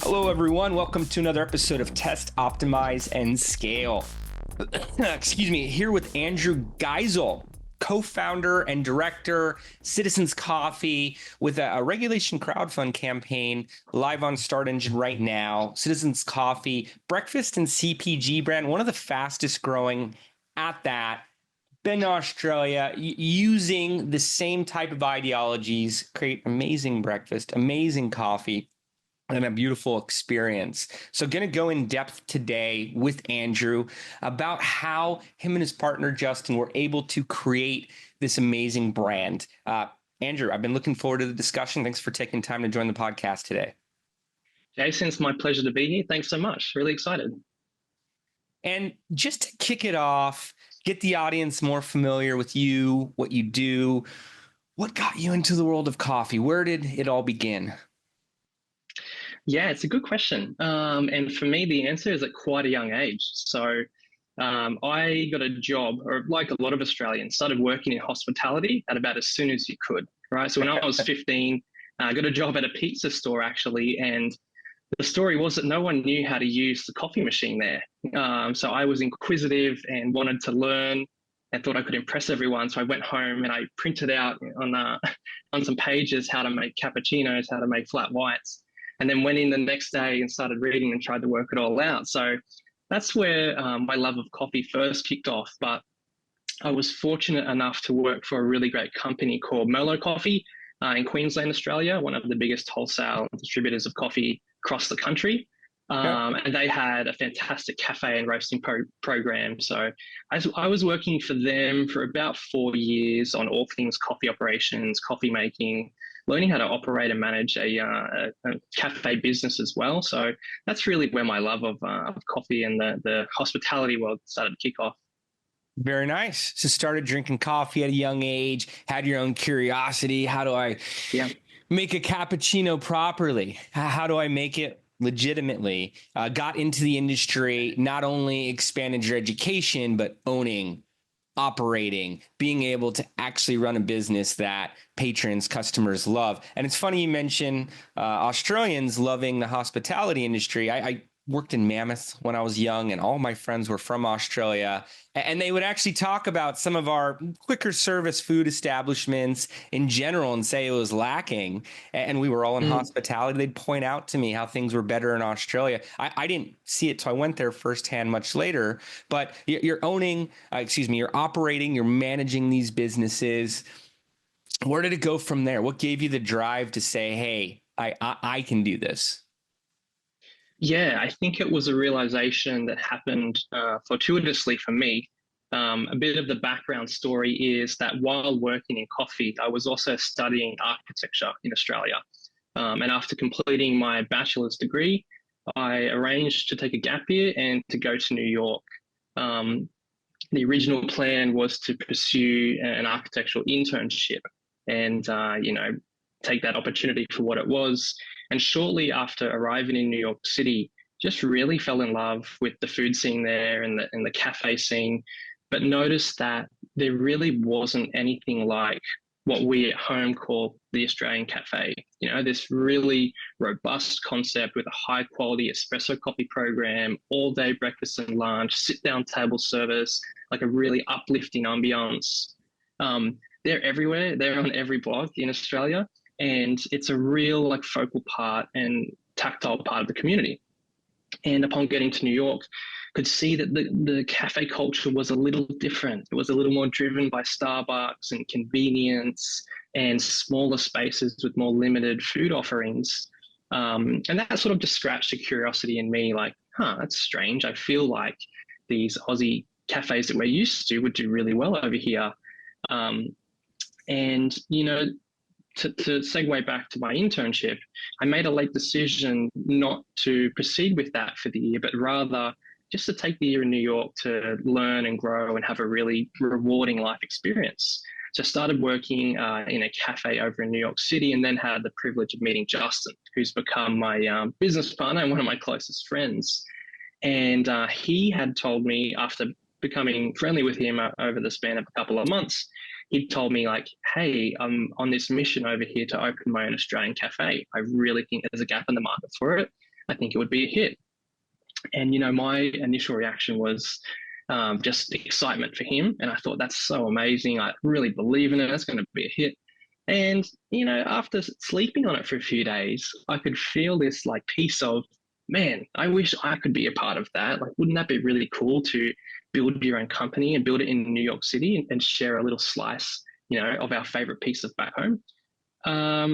Hello, everyone. Welcome to another episode of Test, Optimize, and Scale. Excuse me, here with Andrew Geisel, co-founder and director, Citizens Coffee, with a regulation crowdfund campaign live on Start Engine right now. Citizens Coffee, breakfast and CPG brand, one of the fastest growing at that. Been to Australia, using the same type of ideologies, create amazing breakfast, amazing coffee, and a beautiful experience. So going to go in depth today with Andrew about how him and his partner, Justin, were able to create this amazing brand. Andrew, I've been looking forward to the discussion. Thanks for taking time to join the podcast today. Jason, it's my pleasure to be here. Thanks so much. Really excited. And just to kick it off, get the audience more familiar with you, what you do, what got you into the world of coffee? Where did it all begin? Yeah, it's a good question. And for me, the answer is at quite a young age. So I got a job, or like a lot of Australians, started working in hospitality at about as soon as you could, right? So when I was 15, I got a job at a pizza store, actually. And the story was that no one knew how to use the coffee machine there. So I was inquisitive and wanted to learn and thought I could impress everyone. So I went home and I printed out on some pages how to make cappuccinos, how to make flat whites, and then went in the next day and started reading and tried to work it all out. So that's where my love of coffee first kicked off. But I was fortunate enough to work for a really great company called Merlot Coffee in Queensland, Australia, one of the biggest wholesale distributors of coffee across the country. And they had a fantastic cafe and roasting program. So I was working for them for about 4 years on all things coffee operations, coffee making, learning how to operate and manage a cafe business as well. So that's really where my love of coffee and the hospitality world started to kick off. Very nice. So started drinking coffee at a young age, had your own curiosity. How do I make a cappuccino properly? How do I make it legitimately? Got into the industry, not only expanded your education, but owning, operating, being able to actually run a business that patrons, customers love. And it's funny you mention Australians loving the hospitality industry. I worked in Mammoth when I was young, and all my friends were from Australia. And they would actually talk about some of our quicker service food establishments in general and say it was lacking. And we were all in hospitality. They'd point out to me how things were better in Australia. I didn't see it till I went there firsthand much later. But you're owning, you're operating, you're managing these businesses. Where did it go from there? What gave you the drive to say, hey, I can do this? Yeah, I think it was a realization that happened fortuitously for me. A bit of the background story is that while working in coffee, I was also studying architecture in Australia. And after completing my bachelor's degree, I arranged to take a gap year and to go to New York. The original plan was to pursue an architectural internship and, take that opportunity for what it was. And shortly after arriving in New York City, just really fell in love with the food scene there and the cafe scene, but noticed that there really wasn't anything like what we at home call the Australian cafe. This really robust concept with a high quality espresso coffee program, all day breakfast and lunch, sit down table service, like a really uplifting ambiance. They're everywhere. They're on every block in Australia. And it's a real focal part and tactile part of the community. And upon getting to New York, could see that the cafe culture was a little different. It was a little more driven by Starbucks and convenience and smaller spaces with more limited food offerings. And that sort of just scratched a curiosity in me, that's strange. I feel like these Aussie cafes that we're used to would do really well over here. To segue back to my internship, I made a late decision not to proceed with that for the year, but rather just to take the year in New York to learn and grow and have a really rewarding life experience. So I started working in a cafe over in New York City, and then had the privilege of meeting Justin, who's become my business partner and one of my closest friends. And he had told me, after becoming friendly with him over the span of a couple of months, he told me hey, I'm on this mission over here to open my own Australian cafe. I really think there's a gap in the market for it. I think it would be a hit. And, my initial reaction was just excitement for him. And I thought, that's so amazing. I really believe in it. It's going to be a hit. And, after sleeping on it for a few days, I could feel this like piece of, man, I wish I could be a part of that. Like, wouldn't that be really cool to build your own company and build it in New York City and share a little slice, of our favorite piece of back home?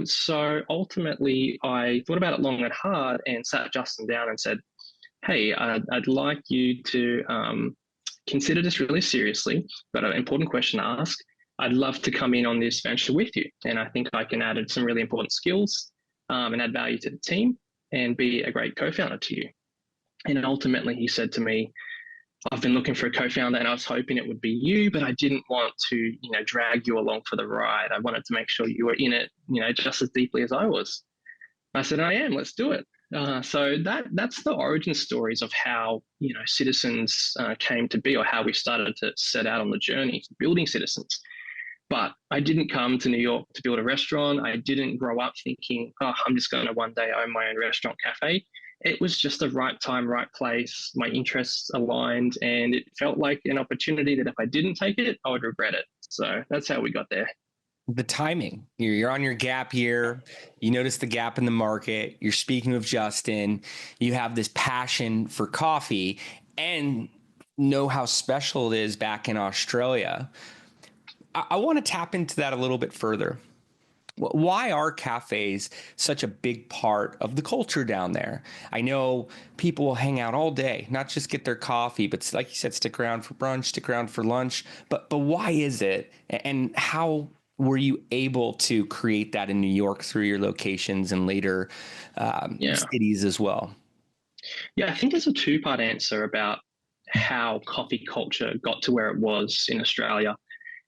So ultimately, I thought about it long and hard and sat Justin down and said, hey, I'd like you to consider this really seriously, but an important question to ask. I'd love to come in on this venture with you. And I think I can add some really important skills and add value to the team and be a great co-founder to you. And ultimately, he said to me, I've been looking for a co-founder and I was hoping it would be you, but I didn't want to, drag you along for the ride. I wanted to make sure you were in it, just as deeply as I was. I said, I am, let's do it. So that's the origin stories of how, Citizens came to be, or how we started to set out on the journey to building Citizens. But I didn't come to New York to build a restaurant. I didn't grow up thinking, I'm just going to one day own my own restaurant cafe. It was just the right time, right place. My interests aligned, and it felt like an opportunity that if I didn't take it, I would regret it. So that's how we got there. The timing, you're on your gap year, you notice the gap in the market, you're speaking with Justin, you have this passion for coffee and know how special it is back in Australia. I want to tap into that a little bit further. Why are cafes such a big part of the culture down there? I know people will hang out all day, not just get their coffee, but like you said, stick around for brunch, stick around for lunch. But why is it? And how were you able to create that in New York through your locations and later cities as well? Yeah, I think there's a two-part answer about how coffee culture got to where it was in Australia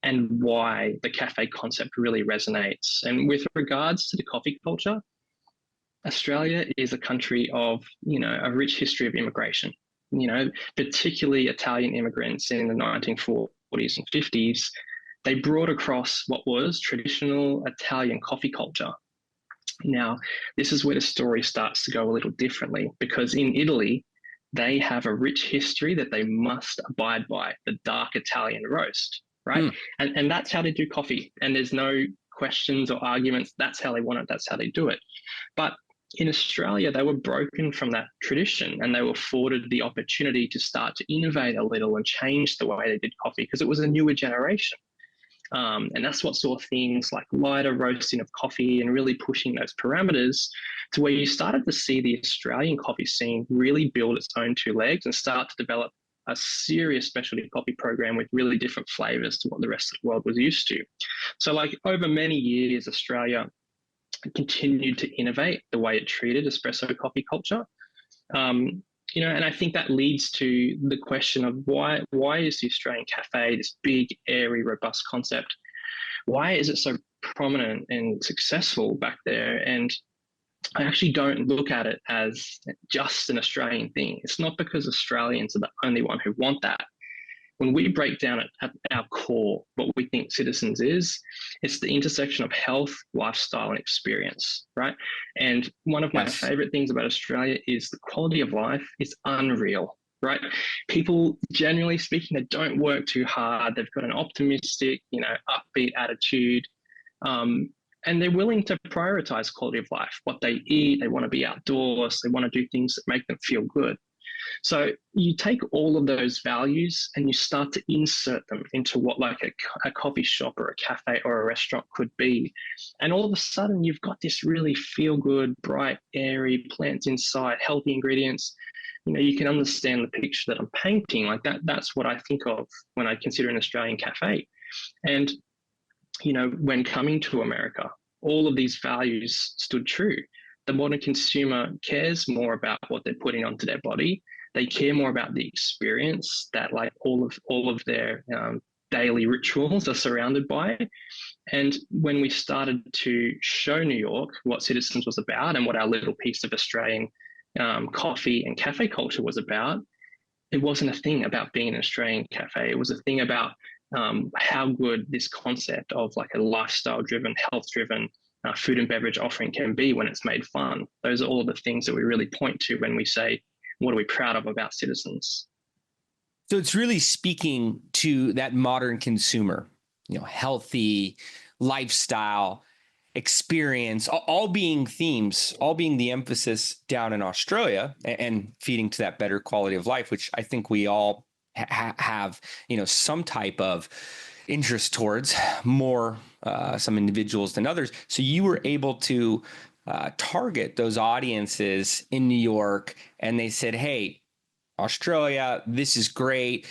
and why the cafe concept really resonates. And with regards to the coffee culture, Australia is a country of, a rich history of immigration, particularly Italian immigrants in the 1940s and 50s. They brought across what was traditional Italian coffee culture. Now, this is where the story starts to go a little differently, because in Italy, they have a rich history that they must abide by, the dark Italian roast, right? And that's how they do coffee. And there's no questions or arguments. That's how they want it. That's how they do it. But in Australia, they were broken from that tradition and they were afforded the opportunity to start to innovate a little and change the way they did coffee because it was a newer generation. And that's what saw things like lighter roasting of coffee and really pushing those parameters to where you started to see the Australian coffee scene really build its own two legs and start to develop a serious specialty coffee program with really different flavors to what the rest of the world was used to. So like over many years, Australia continued to innovate the way it treated espresso coffee culture. And I think that leads to the question of why is the Australian cafe, this big, airy, robust concept, why is it so prominent and successful back there? And I actually don't look at it as just an Australian thing. It's not because Australians are the only one who want that. When we break down at our core what we think Citizens is, it's the intersection of health, lifestyle, and experience, right? And one of my favorite things about Australia is the quality of life is unreal, right? People, generally speaking, they don't work too hard. They've got an optimistic, upbeat attitude. And they're willing to prioritize quality of life, what they eat. They want to be outdoors. They want to do things that make them feel good. So you take all of those values and you start to insert them into what like a coffee shop or a cafe or a restaurant could be. And all of a sudden you've got this really feel good, bright, airy, plants inside, healthy ingredients. You can understand the picture that I'm painting. Like that's what I think of when I consider an Australian cafe. And, when coming to America, all of these values stood true. The modern consumer cares more about what they're putting onto their body. They care more about the experience that like all of their daily rituals are surrounded by. And when we started to show New York what Citizens was about and what our little piece of Australian coffee and cafe culture was about, it wasn't a thing about being an Australian cafe. It was a thing about how good this concept of like a lifestyle-driven, health-driven, food and beverage offering can be when it's made fun. Those are all the things that we really point to when we say, what are we proud of about Citizens? So it's really speaking to that modern consumer, healthy lifestyle, experience, all being themes, all being the emphasis down in Australia, and feeding to that better quality of life, which I think we all have, some type of interest towards, more some individuals than others. So you were able to target those audiences in New York, and they said, hey, Australia, this is great.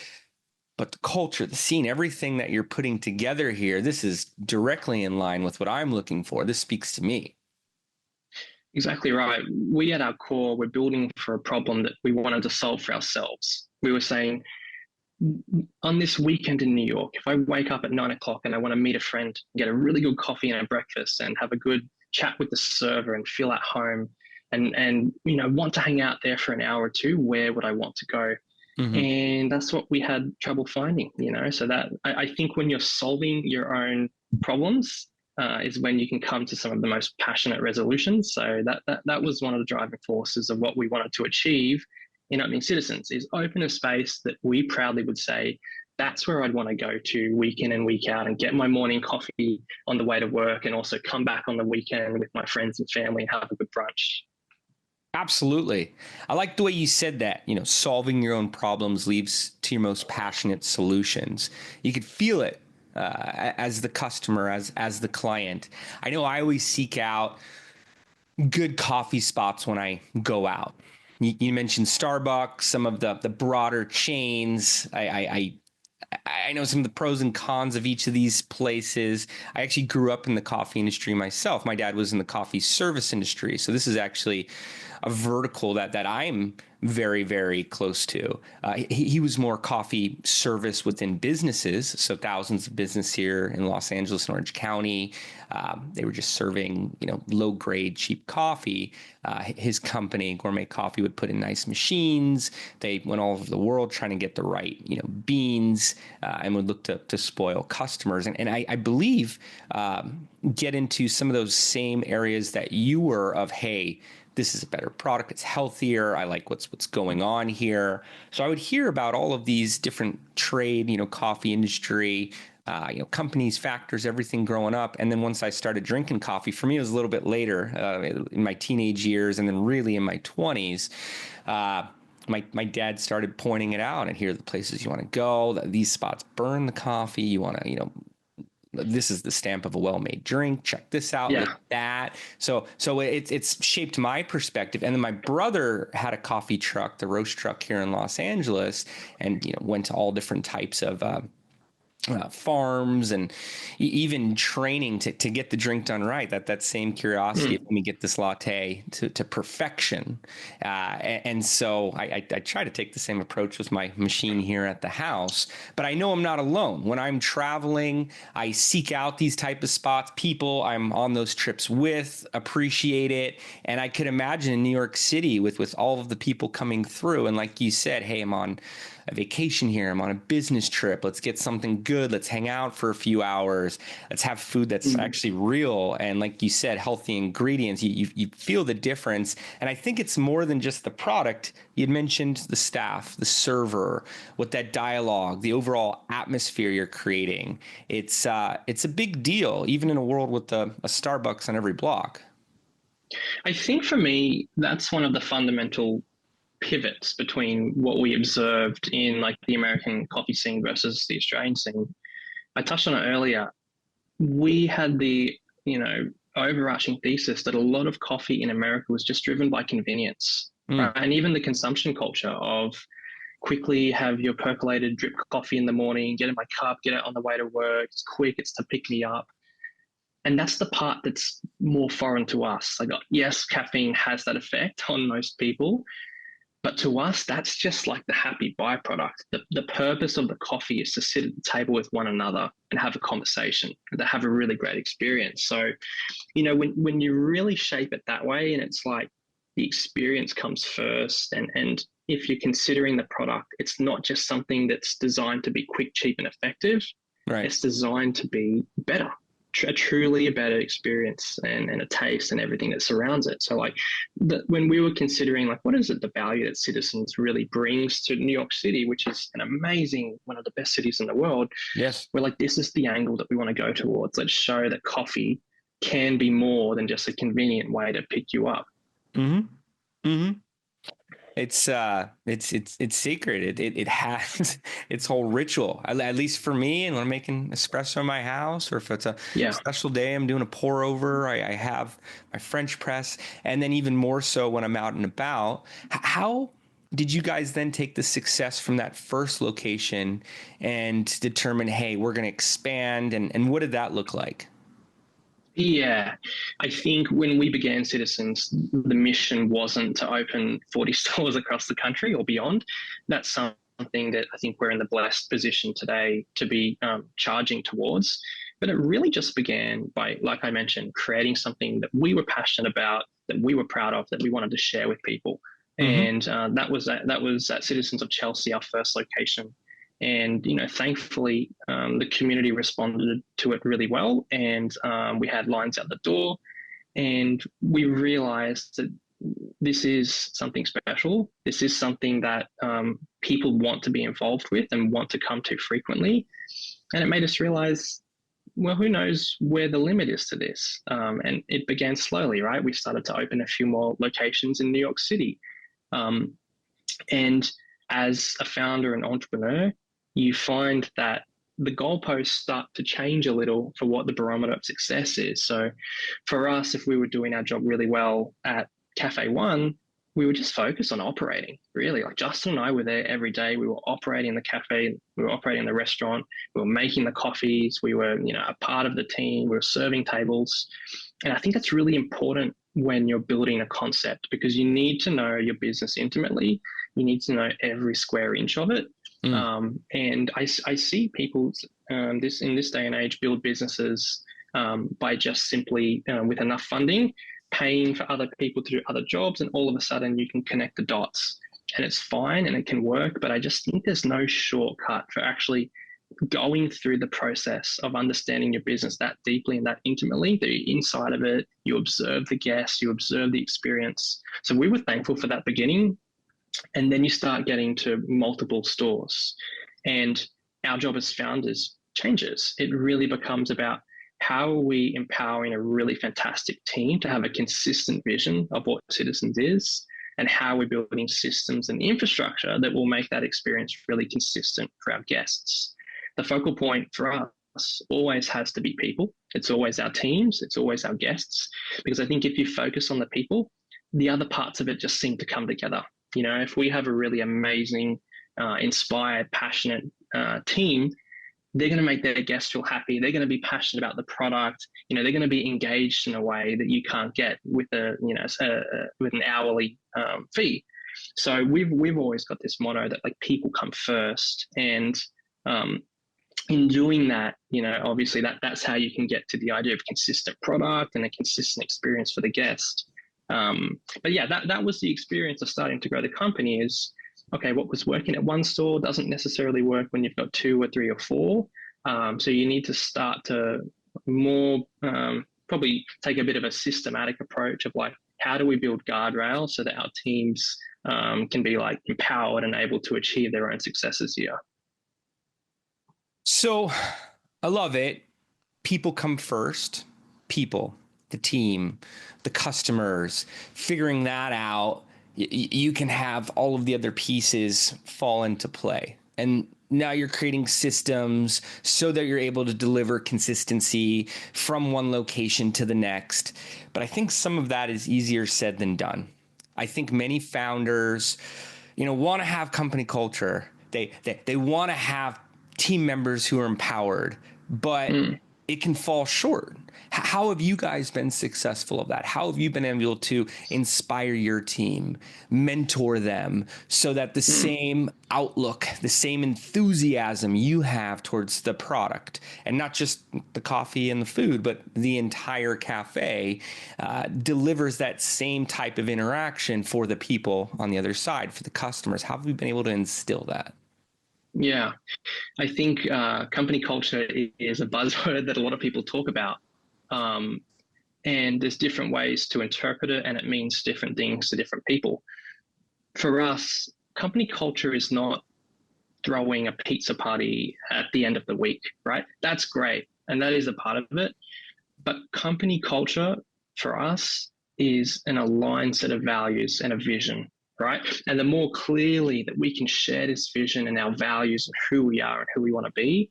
But the culture, the scene, everything that you're putting together here, this is directly in line with what I'm looking for. This speaks to me. Exactly right. We at our core, we're building for a problem that we wanted to solve for ourselves. We were saying, on this weekend in New York, if I wake up at 9 o'clock and I want to meet a friend, get a really good coffee and a breakfast and have a good chat with the server and feel at home and want to hang out there for an hour or two, where would I want to go? Mm-hmm. And that's what we had trouble finding, so that I think when you're solving your own problems is when you can come to some of the most passionate resolutions. So that was one of the driving forces of what we wanted to achieve in Opening Citizens, is open a space that we proudly would say, that's where I'd want to go to week in and week out and get my morning coffee on the way to work, and also come back on the weekend with my friends and family and have a good brunch. Absolutely. I like the way you said that, solving your own problems leads to your most passionate solutions. You could feel it as the customer, as the client. I know I always seek out good coffee spots when I go out. You mentioned Starbucks, some of the broader chains. I know some of the pros and cons of each of these places. I actually grew up in the coffee industry myself. My dad was in the coffee service industry. So this is actually a vertical that I'm very, very close to. He was more coffee service within businesses. So thousands of business here in Los Angeles and Orange County. They were just serving, low grade, cheap coffee. His company, Gourmet Coffee, would put in nice machines. They went all over the world trying to get the right, beans, and would look to spoil customers. And I believe get into some of those same areas that you were of, hey, this is a better product. It's healthier. I like what's going on here. So I would hear about all of these different trade, coffee industry, companies, factors, everything growing up. And then once I started drinking coffee, for me, it was a little bit later in my teenage years, and then really in my 20s. My dad started pointing it out, and here are the places you want to go. These spots burn the coffee. You want to, this is the stamp of a well-made drink. Check this out, look at that. So it's shaped my perspective. And then my brother had a coffee truck, the roast truck here in Los Angeles, and went to all different types of farms and even training to get the drink done right. That same curiosity of, let me get this latte to perfection. And so I try to take the same approach with my machine here at the house, but I know I'm not alone. When I'm traveling, I seek out these type of spots. People I'm on those trips with appreciate it. And I could imagine in New York City with all of the people coming through. And like you said, hey, I'm on a vacation here. I'm on a business trip. Let's get something good. Let's hang out for a few hours. Let's have food that's actually real. And like you said, healthy ingredients. You feel the difference. And I think it's more than just the product. You'd mentioned the staff, the server, what that dialogue, the overall atmosphere you're creating. It's a big deal, even in a world with a Starbucks on every block. I think for me, that's one of the fundamental pivots between what we observed in like the American coffee scene versus the Australian scene. I touched on it earlier. We had the, overarching thesis that a lot of coffee in America was just driven by convenience, right? And even the consumption culture of quickly have your percolated drip coffee in the morning, get in my cup, get it on the way to work. It's quick. It's to pick me up. And that's the part that's more foreign to us. Like, yes, caffeine has that effect on most people, but to us, that's just like the happy byproduct. The purpose of the coffee is to sit at the table with one another and have a conversation, and to have a really great experience. So, when you really shape it that way, and it's like the experience comes first, and if you're considering the product, it's not just something that's designed to be quick, cheap, and effective. Right. It's designed to be better. truly a better experience and a taste and everything that surrounds it. So like when we were considering like what is it the value that Citizens really brings to New York City, which is an amazing, one of the best cities in the world. Yes. We're like, this is the angle that we want to go towards. Let's show that coffee can be more than just a convenient way to pick you up. Mm-hmm. Mm-hmm. It's sacred. It has its whole ritual, at least for me. And when I'm making espresso in my house, or if it's a special day, I'm doing a pour over, I have my French press. And then even more so when I'm out and about. How did you guys then take the success from that first location and determine, hey, we're going to expand? And what did that look like? Yeah, I think when we began Citizens, the mission wasn't to open 40 stores across the country or beyond. That's something that I think we're in the blessed position today to be charging towards. But it really just began by, like I mentioned, creating something that we were passionate about, that we were proud of, that we wanted to share with people. Mm-hmm. And that was at Citizens of Chelsea, our first location. And, thankfully, the community responded to it really well. And we had lines out the door. And we realized that this is something special. This is something that people want to be involved with and want to come to frequently. And it made us realize, well, who knows where the limit is to this? And it began slowly, right? We started to open a few more locations in New York City. And as a founder and entrepreneur, you find that the goalposts start to change a little for what the barometer of success is. So for us, if we were doing our job really well at Cafe One, we would just focus on operating, really. Like Justin and I were there every day. We were operating the cafe, we were operating the restaurant, we were making the coffees, we were, a part of the team, we were serving tables. And I think that's really important when you're building a concept, because you need to know your business intimately. You need to know every square inch of it. And I see people in this day and age build businesses by just simply with enough funding, paying for other people to do other jobs, and all of a sudden you can connect the dots, and it's fine and it can work. But I just think there's no shortcut for actually going through the process of understanding your business that deeply and that intimately, that you're inside of it, you observe the guests, you observe the experience. So we were thankful for that beginning. And then you start getting to multiple stores, and our job as founders changes. It really becomes about how are we empowering a really fantastic team to have a consistent vision of what Citizens is, and how we're building systems and infrastructure that will make that experience really consistent for our guests. The focal point for us always has to be people. It's always our teams. It's always our guests. Because I think if you focus on the people, the other parts of it just seem to come together. If we have a really amazing, inspired, passionate team, they're going to make their guests feel happy. They're going to be passionate about the product. They're going to be engaged in a way that you can't get with with an hourly fee. So we've always got this motto that like people come first, and in doing that, obviously that's how you can get to the idea of consistent product and a consistent experience for the guest. But yeah, that was the experience of starting to grow the company. Is okay, what was working at one store doesn't necessarily work when you've got 2 or 3 or 4. So you need to start to more probably take a bit of a systematic approach of like, how do we build guardrails so that our teams can be like empowered and able to achieve their own successes here. So I love it. People come first. People, the team, the customers, figuring that out, you can have all of the other pieces fall into play. And now you're creating systems so that you're able to deliver consistency from one location to the next. But I think some of that is easier said than done. I think many founders, want to have company culture. They want to have team members who are empowered, but it can fall short. How have you guys been successful of that? How have you been able to inspire your team, mentor them so that the same outlook, the same enthusiasm you have towards the product, and not just the coffee and the food, but the entire cafe, delivers that same type of interaction for the people on the other side, for the customers? How have you been able to instill that? Yeah, I think company culture is a buzzword that a lot of people talk about. Um, and there's different ways to interpret it, and it means different things to different people. For us, company culture is not throwing a pizza party at the end of the week, right? That's great. And that is a part of it. But company culture for us is an aligned set of values and a vision, right? And the more clearly that we can share this vision and our values and who we are and who we want to be,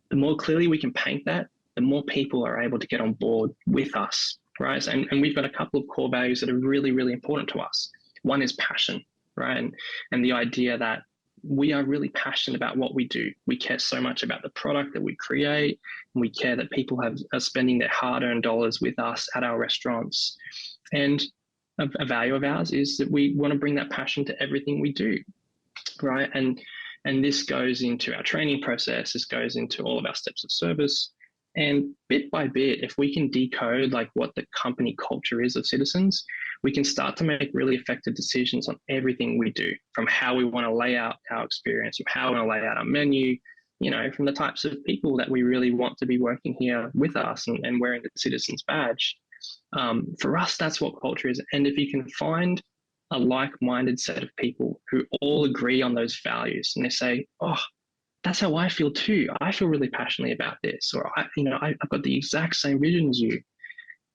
the more clearly we can paint that, the more people are able to get on board with us, right? And we've got a couple of core values that are really, really important to us. One is passion, right? And the idea that we are really passionate about what we do. We care so much about the product that we create. And we care that people are spending their hard-earned dollars with us at our restaurants. And a value of ours is that we want to bring that passion to everything we do, right? And this goes into our training process. This goes into all of our steps of service. And bit by bit, if we can decode like what the company culture is of Citizens, we can start to make really effective decisions on everything we do, from how we want to lay out our experience, from how we want to lay out our menu, you know, from the types of people that we really want to be working here with us and wearing the Citizens badge. For us, that's what culture is. And if you can find a like-minded set of people who all agree on those values and they say, oh, that's how I feel too. I feel really passionately about this, or I've got the exact same vision as you.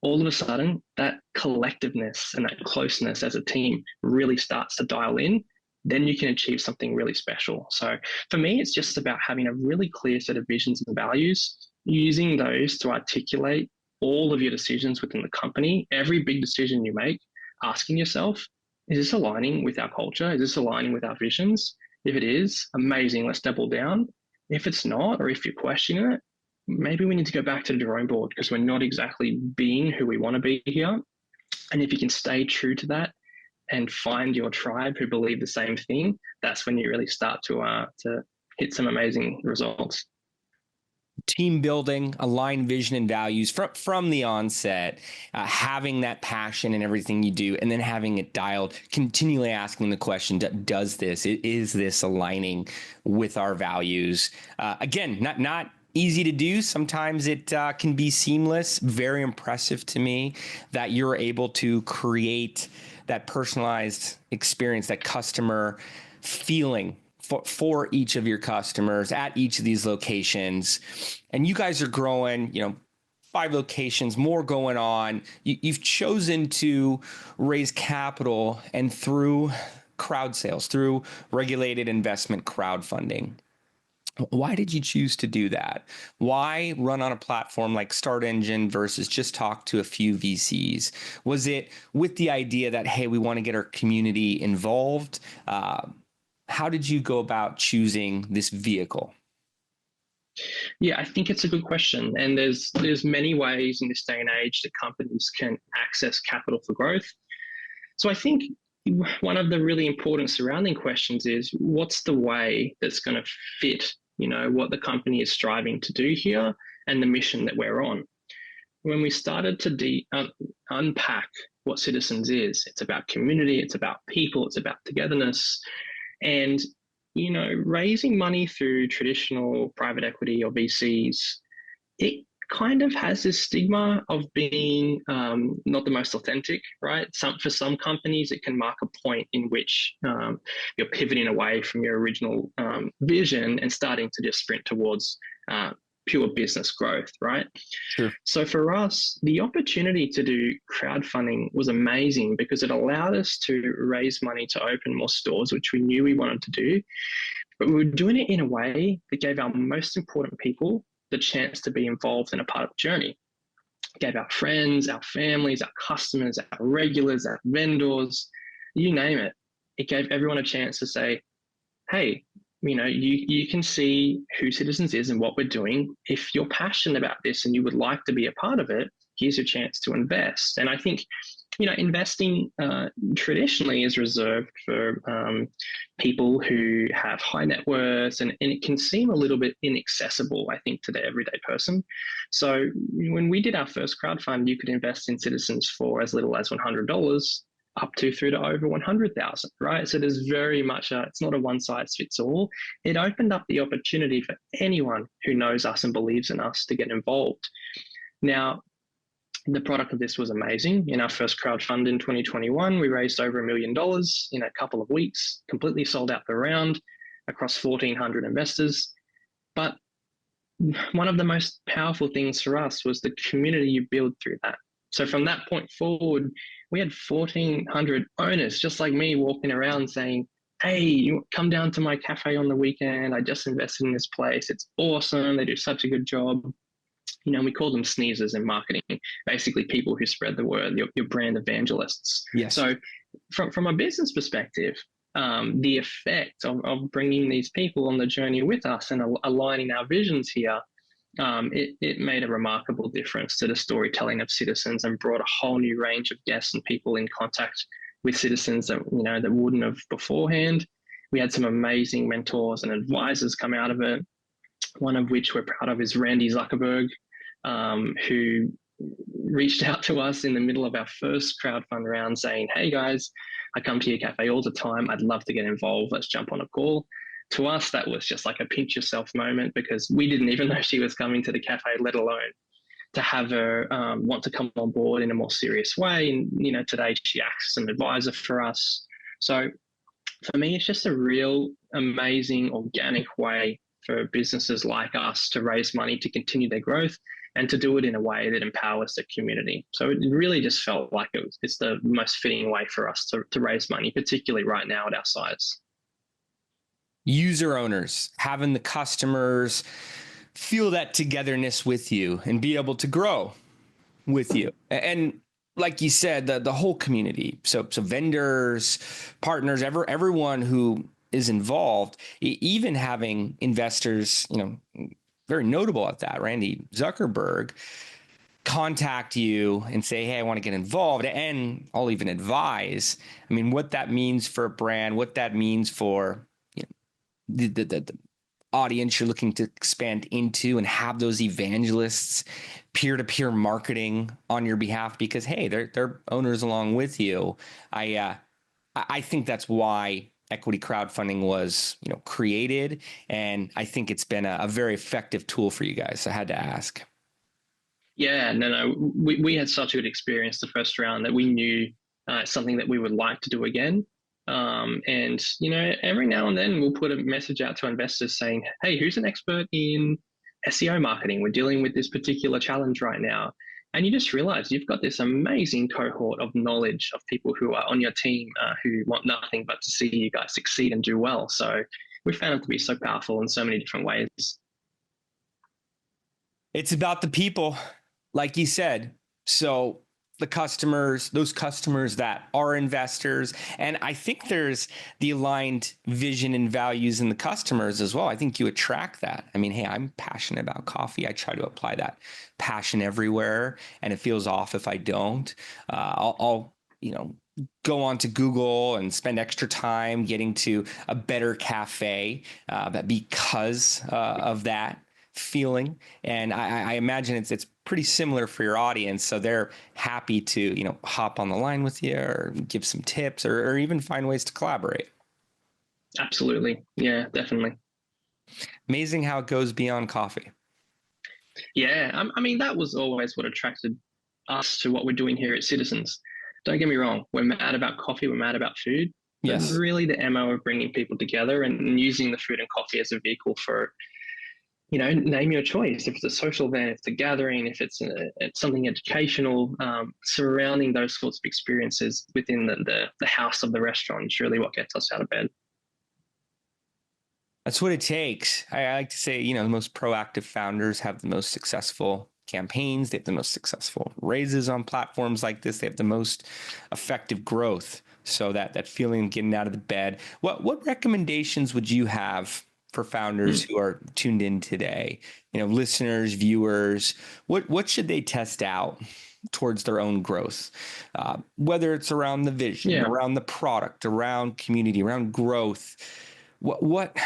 All of a sudden, that collectiveness and that closeness as a team really starts to dial in. Then you can achieve something really special. So for me, it's just about having a really clear set of visions and values, using those to articulate all of your decisions within the company. Every big decision you make, asking yourself, is this aligning with our culture? Is this aligning with our visions? If it is, amazing, let's double down. If it's not, or if you're questioning it, maybe we need to go back to the drawing board because we're not exactly being who we want to be here. And if you can stay true to that and find your tribe who believe the same thing, that's when you really start to hit some amazing results. Team building, aligned vision and values from the onset, having that passion in everything you do, and then having it dialed, continually asking the question, is this aligning with our values? Again, not easy to do. Sometimes it can be seamless. Very impressive to me that you're able to create that personalized experience, that customer feeling for each of your customers at each of these locations. And you guys are growing, 5 locations, more going on. You've chosen to raise capital and through crowd sales, through regulated investment crowdfunding. Why did you choose to do that? Why run on a platform like Start Engine versus just talk to a few VCs? Was it with the idea that, hey, we want to get our community involved? How did you go about choosing this vehicle? Yeah, I think it's a good question. And there's many ways in this day and age that companies can access capital for growth. So I think one of the really important surrounding questions is what's the way that's going to fit, what the company is striving to do here and the mission that we're on. When we started to unpack what Citizens is, it's about community, it's about people, it's about togetherness. And, raising money through traditional private equity or VCs, it kind of has this stigma of being not the most authentic, right? For some companies, it can mark a point in which you're pivoting away from your original vision and starting to just sprint towards pure business growth, right? Sure. So for us, the opportunity to do crowdfunding was amazing because it allowed us to raise money to open more stores, which we knew we wanted to do. But we were doing it in a way that gave our most important people the chance to be involved in a part of the journey. It gave our friends, our families, our customers, our regulars, our vendors, you name it. It gave everyone a chance to say, hey, you can see who Citizens is and what we're doing. If you're passionate about this and you would like to be a part of it, here's your chance to invest. And I think, investing traditionally is reserved for people who have high net worths, and it can seem a little bit inaccessible, I think, to the everyday person. So when we did our first crowdfund, you could invest in Citizens for as little as $100. up to through to over 100,000, right? So there's very much it's not a one size fits all. It opened up the opportunity for anyone who knows us and believes in us to get involved. Now, the product of this was amazing. In our first crowdfund in 2021, we raised over $1 million in a couple of weeks, completely sold out the round across 1,400 investors. But one of the most powerful things for us was the community you build through that. So from that point forward, we had 1,400 owners just like me walking around saying, hey, you come down to my cafe on the weekend. I just invested in this place. It's awesome. They do such a good job. You know, we call them sneezers in marketing, basically people who spread the word, your brand evangelists. Yes. So from a business perspective, the effect of bringing these people on the journey with us and aligning our visions here, it made a remarkable difference to the storytelling of Citizens and brought a whole new range of guests and people in contact with Citizens that, you know, that wouldn't have beforehand. We had some amazing mentors and advisors come out of it. One of which we're proud of is Randy Zuckerberg, who reached out to us in the middle of our first crowdfund round saying, hey guys, I come to your cafe all the time. I'd love to get involved. Let's jump on a call. To us, that was just like a pinch yourself moment because we didn't even know she was coming to the cafe, let alone to have her want to come on board in a more serious way. And, you know, today she acts as an advisor for us. So for me, it's just a real amazing organic way for businesses like us to raise money to continue their growth and to do it in a way that empowers the community. So it really just felt like it's the most fitting way for us to raise money, particularly right now at our size. User owners, having the customers feel that togetherness with you and be able to grow with you. And like you said, the whole community. So vendors, partners, everyone who is involved, even having investors, you know, very notable at that, Randy Zuckerberg, contact you and say, hey, I want to get involved, and I'll even advise. I mean, what that means for a brand, what that means for, you know, the audience you're looking to expand into, and have those evangelists, peer-to-peer marketing on your behalf because, hey, they're owners along with you. I think that's why equity crowdfunding was, you know, created, and I think it's been a very effective tool for you guys. So I had to ask. Yeah, no, we had such a good experience the first round that we knew something that we would like to do again. And, you know, every now and then we'll put a message out to investors saying, hey, who's an expert in SEO marketing? We're dealing with this particular challenge right now. And you just realize you've got this amazing cohort of knowledge of people who are on your team who want nothing but to see you guys succeed and do well. So we found it to be so powerful in so many different ways. It's about the people, like you said. So the customers, those customers that are investors. And I think there's the aligned vision and values in the customers as well. I think you attract that. I mean, hey, I'm passionate about coffee. I try to apply that passion everywhere, and it feels off if I don't. I'll you know, go on to Google and spend extra time getting to a better cafe because of that feeling. And I imagine it's pretty similar for your audience. So they're happy to, you know, hop on the line with you or give some tips or even find ways to collaborate. Absolutely. Yeah, definitely. Amazing how it goes beyond coffee. Yeah, I mean, that was always what attracted us to what we're doing here at Citizens. Don't get me wrong, we're mad about coffee, we're mad about food. Yes. But really the MO of bringing people together and using the food and coffee as a vehicle for, you know, name your choice. If it's a social event, if it's a gathering, if it's something educational, surrounding those sorts of experiences within the house of the restaurant is really what gets us out of bed. That's what it takes. I like to say, you know, the most proactive founders have the most successful campaigns. They have the most successful raises on platforms like this. They have the most effective growth. So that feeling of getting out of the bed. What recommendations would you have for founders who are tuned in today? You know, listeners, viewers, what should they test out towards their own growth? Whether it's around the vision, around the product, around community, around growth. What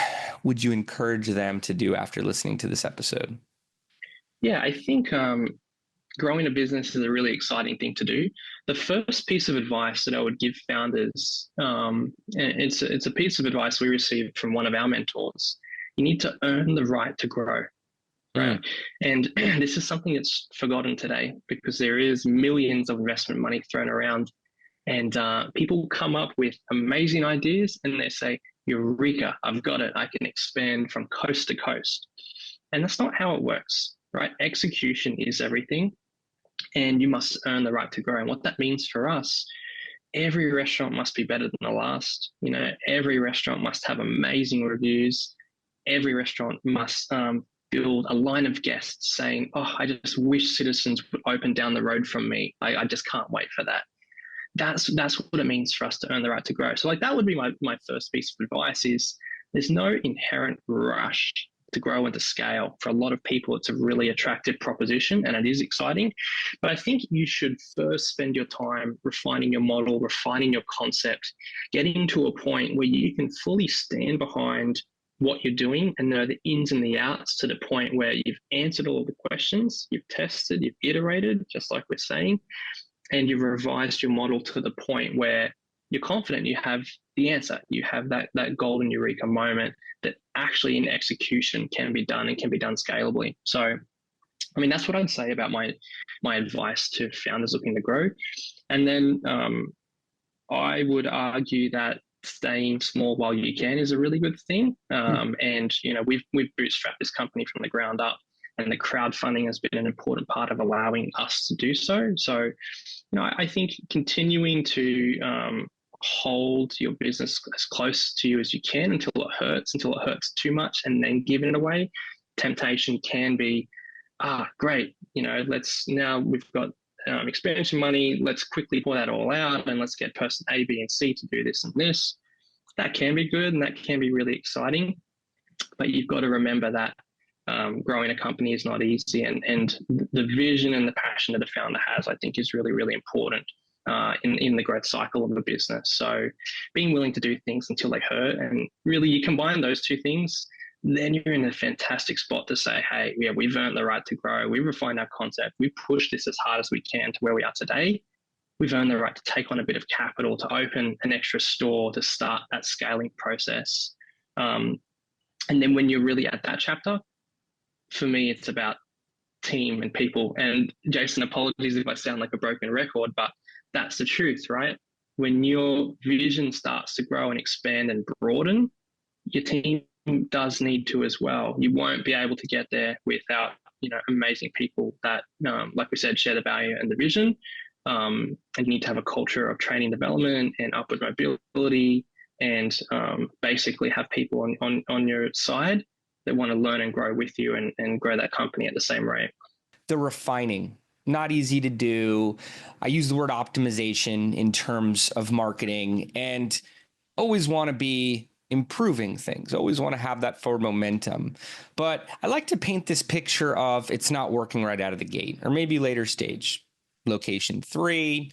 would you encourage them to do after listening to this episode? Yeah, I think growing a business is a really exciting thing to do. The first piece of advice that I would give founders, and it's a piece of advice we received from one of our mentors. You need to earn the right to grow, right? And this is something that's forgotten today because there is millions of investment money thrown around, and people come up with amazing ideas and they say, "Eureka! I've got it. I can expand from coast to coast." And that's not how it works, right? Execution is everything, and you must earn the right to grow. And what that means for us, every restaurant must be better than the last. Every restaurant must have amazing reviews. Every restaurant must build a line of guests saying, "Oh, I just wish Citizens would open down the road from me. I just can't wait for that." That's what it means for us to earn the right to grow. So like that would be my first piece of advice is there's no inherent rush to grow and to scale. For a lot of people, it's a really attractive proposition and it is exciting. But I think you should first spend your time refining your model, refining your concept, getting to a point where you can fully stand behind what you're doing and know the ins and the outs to the point where you've answered all the questions, you've tested, you've iterated, just like we're saying, and you've revised your model to the point where you're confident you have the answer. You have that golden eureka moment that actually in execution can be done and can be done scalably. So, I mean, that's what I'd say about my advice to founders looking to grow. And then I would argue that staying small while you can is a really good thing. And we've bootstrapped this company from the ground up, and the crowdfunding has been an important part of allowing us to do so. So, I think continuing to hold your business as close to you as you can until it hurts too much, and then giving it away. Temptation can be, great, now we've got expansion money, let's quickly pour that all out and let's get person A, B, and C to do this and this. That can be good and that can be really exciting, but you've got to remember that growing a company is not easy, and the vision and the passion that the founder has, I think, is really, really important in the growth cycle of a business. So being willing to do things until they hurt, and really you combine those two things, then you're in a fantastic spot to say, hey, yeah, we've earned the right to grow. We've refined our concept. We pushed this as hard as we can to where we are today. We've earned the right to take on a bit of capital, to open an extra store, to start that scaling process. And then when you're really at that chapter, for me, it's about team and people. And Jason, apologies if I sound like a broken record, but that's the truth, right? When your vision starts to grow and expand and broaden, your team does need to as well. You won't be able to get there without, amazing people that, like we said, share the value and the vision. And you need to have a culture of training development and upward mobility, and basically have people on your side that want to learn and grow with you and grow that company at the same rate. The refining, not easy to do. I use the word optimization in terms of marketing, and always want to be improving things, always want to have that forward momentum. But I like to paint this picture of it's not working right out of the gate, or maybe later stage, location 3,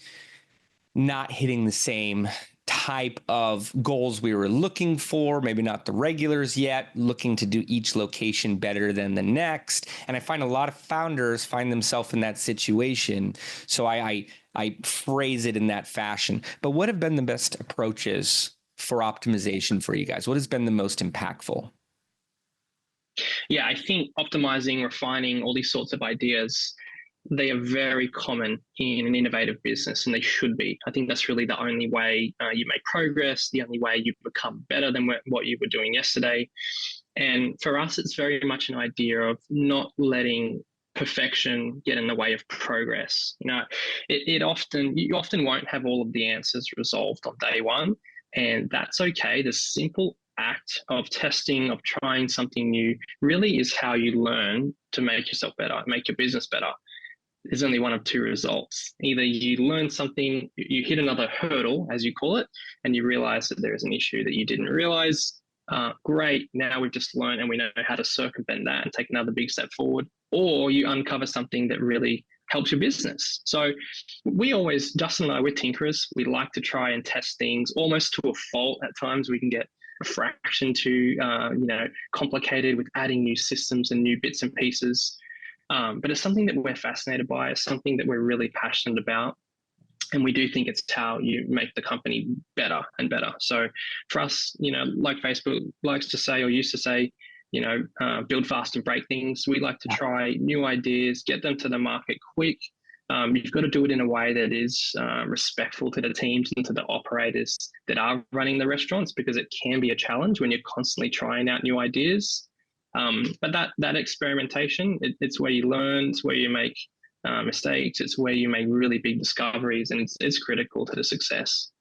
not hitting the same type of goals we were looking for, maybe not the regulars yet, looking to do each location better than the next. And I find a lot of founders find themselves in that situation. So I phrase it in that fashion. But what have been the best approaches for optimization for you guys? What has been the most impactful? Yeah, I think optimizing, refining, all these sorts of ideas, they are very common in an innovative business, and they should be. I think that's really the only way you make progress, the only way you become better than what you were doing yesterday. And for us, it's very much an idea of not letting perfection get in the way of progress. You often won't have all of the answers resolved on day one, and that's okay. The simple act of testing, of trying something new, really is how you learn to make yourself better, make your business better. There's only one of two results. Either you learn something, you hit another hurdle, as you call it, and you realize that there is an issue that you didn't realize. Great, now we've just learned and we know how to circumvent that and take another big step forward. Or you uncover something that really helps your business. So Justin and I, we're tinkerers. We like to try and test things almost to a fault. At times we can get a fraction too complicated with adding new systems and new bits and pieces. But it's something that we're fascinated by. It's something that we're really passionate about. And we do think it's how you make the company better and better. So for us, like Facebook likes to say or used to say, build fast and break things. We like to try new ideas, get them to the market quick. You've got to do it in a way that is respectful to the teams and to the operators that are running the restaurants, because it can be a challenge when you're constantly trying out new ideas. But that experimentation, it's where you learn, it's where you make mistakes, it's where you make really big discoveries, and it's critical to the success.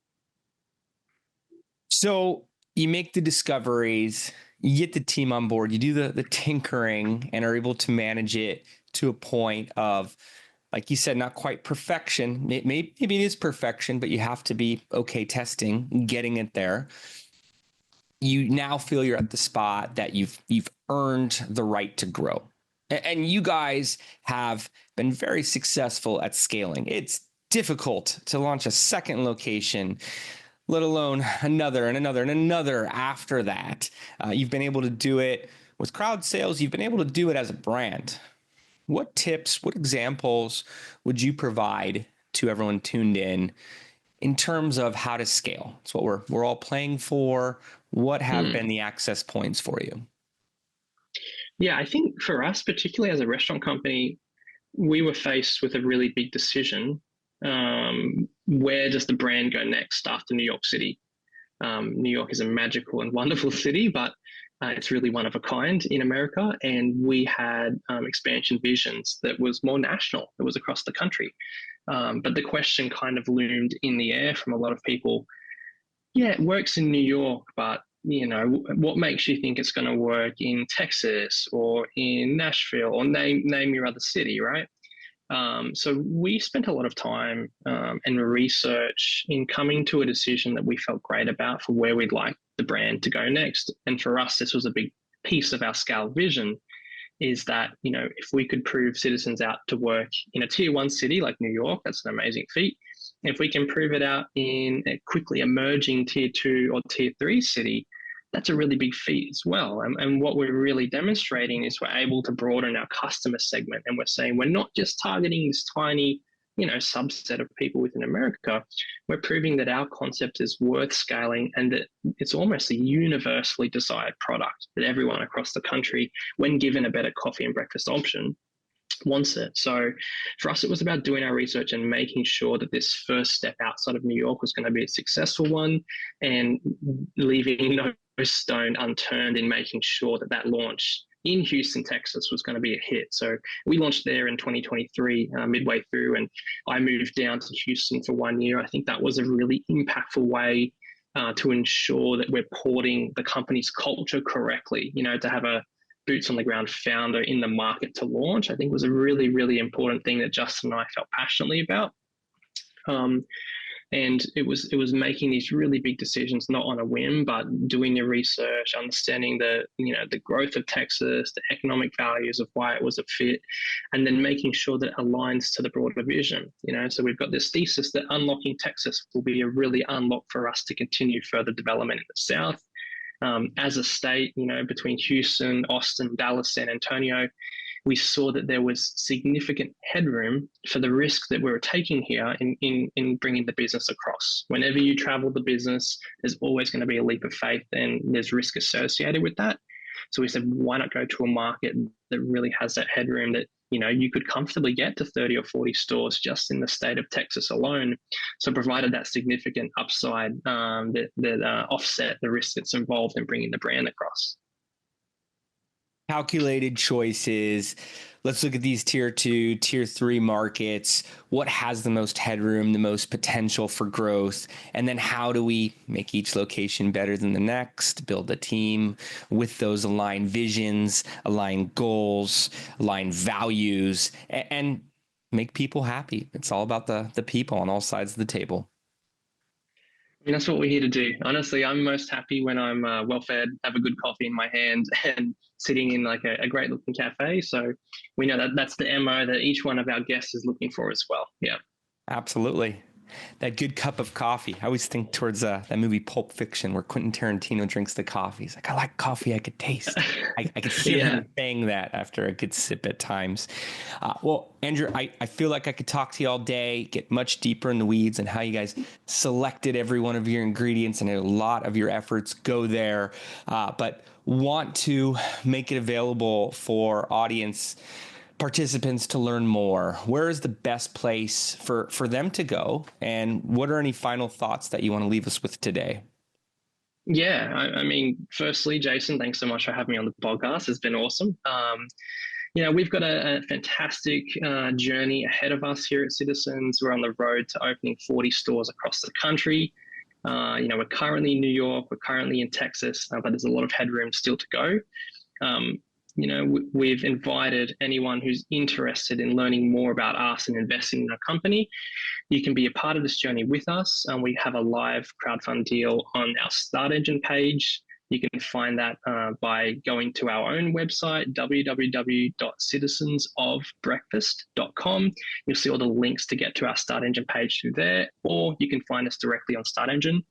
So you make the discoveries, you get the team on board, you do the tinkering and are able to manage it to a point of, like you said, not quite perfection. Maybe it is perfection, but you have to be okay testing, getting it there. You now feel you're at the spot that you've earned the right to grow. And you guys have been very successful at scaling. It's difficult to launch a second location, let alone another and another and another after that. You've been able to do it with crowd sales. You've been able to do it as a brand. What tips, what examples would you provide to everyone tuned in terms of how to scale? It's what we're all playing for. What have been the access points for you? Yeah, I think for us, particularly as a restaurant company, we were faced with a really big decision. Where does the brand go next after New York City? New York is a magical and wonderful city, but it's really one of a kind in America. And we had expansion visions that was more national, it was across the country. But the question kind of loomed in the air from a lot of people. Yeah, it works in New York, but what makes you think it's going to work in Texas or in Nashville, or name your other city, right? So we spent a lot of time and research in coming to a decision that we felt great about for where we'd like the brand to go next. And for us, this was a big piece of our scale vision, is that, if we could prove citizens out to work in a tier 1 city like New York, that's an amazing feat. If we can prove it out in a quickly emerging tier 2 or tier 3 city, that's a really big feat as well. And what we're really demonstrating is we're able to broaden our customer segment. And we're saying we're not just targeting this tiny, subset of people within America. We're proving that our concept is worth scaling and that it's almost a universally desired product, that everyone across the country, when given a better coffee and breakfast option, wants it. So for us, it was about doing our research and making sure that this first step outside of New York was going to be a successful one, and leaving no stone unturned in making sure that launch in Houston, Texas was going to be a hit. So we launched there in 2023, midway through, and I moved down to Houston for 1 year. I think that was a really impactful way to ensure that we're porting the company's culture correctly. To have a boots on the ground founder in the market to launch, I think was a really, really important thing that Justin and I felt passionately about. And it was making these really big decisions, not on a whim, but doing your research, understanding the growth of Texas, the economic values of why it was a fit, and then making sure that it aligns to the broader vision. So we've got this thesis that unlocking Texas will be a really unlock for us to continue further development in the South. As a state, between Houston, Austin, Dallas, San Antonio, we saw that there was significant headroom for the risk that we were taking here in bringing the business across. Whenever you travel the business, there's always going to be a leap of faith, and there's risk associated with that. So we said, why not go to a market that really has that headroom, that you could comfortably get to 30 or 40 stores just in the state of Texas alone. So provided that significant upside that offset the risk that's involved in bringing the brand across. Calculated choices. Let's look at these tier 2, tier 3 markets. What has the most headroom, the most potential for growth? And then how do we make each location better than the next, build a team with those aligned visions, aligned goals, aligned values, and make people happy? It's all about the people on all sides of the table. That's what we're here to do. Honestly, I'm most happy when I'm well-fed, have a good coffee in my hand, and sitting in like a great-looking cafe. So we know that that's the MO that each one of our guests is looking for as well. Yeah. Absolutely. that good cup of coffee. I always think towards that movie Pulp Fiction where Quentin Tarantino drinks the coffee. He's like, I like coffee I could taste. I could hear him saying that after a good sip at times. Well, Andrew, I feel like I could talk to you all day, get much deeper in the weeds and how you guys selected every one of your ingredients, and a lot of your efforts go there. But want to make it available for audience participants to learn more. Where is the best place for them to go? And what are any final thoughts that you want to leave us with today? Yeah, I mean, firstly, Jason, thanks so much for having me on the podcast. It's been awesome. We've got a fantastic journey ahead of us here at Citizens. We're on the road to opening 40 stores across the country. We're currently in New York, we're currently in Texas, but there's a lot of headroom still to go. We've invited anyone who's interested in learning more about us and investing in our company. You can be a part of this journey with us. We have a live crowdfund deal on our Start Engine page. You can find that by going to our own website, www.citizensofbreakfast.com. You'll see all the links to get to our Start Engine page through there, or you can find us directly on Start Engine.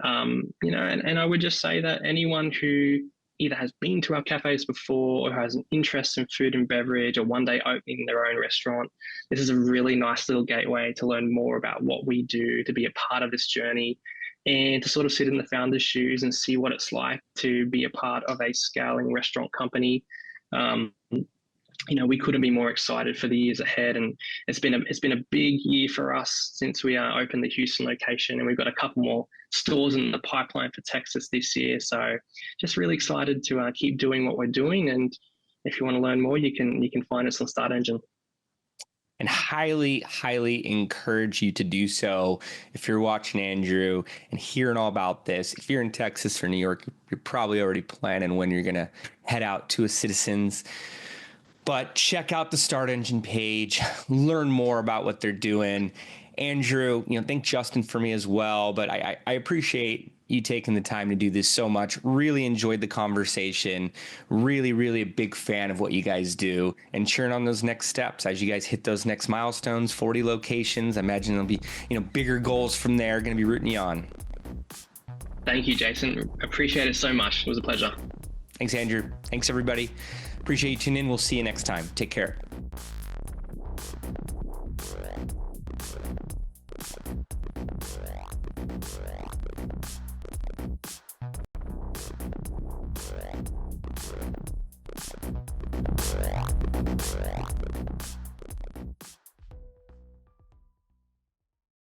And I would just say that anyone who either has been to our cafes before or has an interest in food and beverage or one day opening their own restaurant, this is a really nice little gateway to learn more about what we do, to be a part of this journey, and to sort of sit in the founder's shoes and see what it's like to be a part of a scaling restaurant company. We couldn't be more excited for the years ahead, and it's been a big year for us since we opened the Houston location, and we've got a couple more stores in the pipeline for Texas this year. So just really excited to keep doing what we're doing. And if you want to learn more, you can find us on Start Engine. And highly, highly encourage you to do so. If you're watching Andrew and hearing all about this, if you're in Texas or New York, you're probably already planning when you're going to head out to a Citizens. But check out the Start Engine page, learn more about what they're doing. Andrew, thank Justin for me as well. But I appreciate you taking the time to do this so much. Really enjoyed the conversation. Really, really a big fan of what you guys do, and cheering on those next steps as you guys hit those next milestones, 40 locations. I imagine there'll be, bigger goals from there. Going to be rooting you on. Thank you, Jason. Appreciate it so much. It was a pleasure. Thanks, Andrew. Thanks, everybody. Appreciate you tuning in. We'll see you next time. Take care.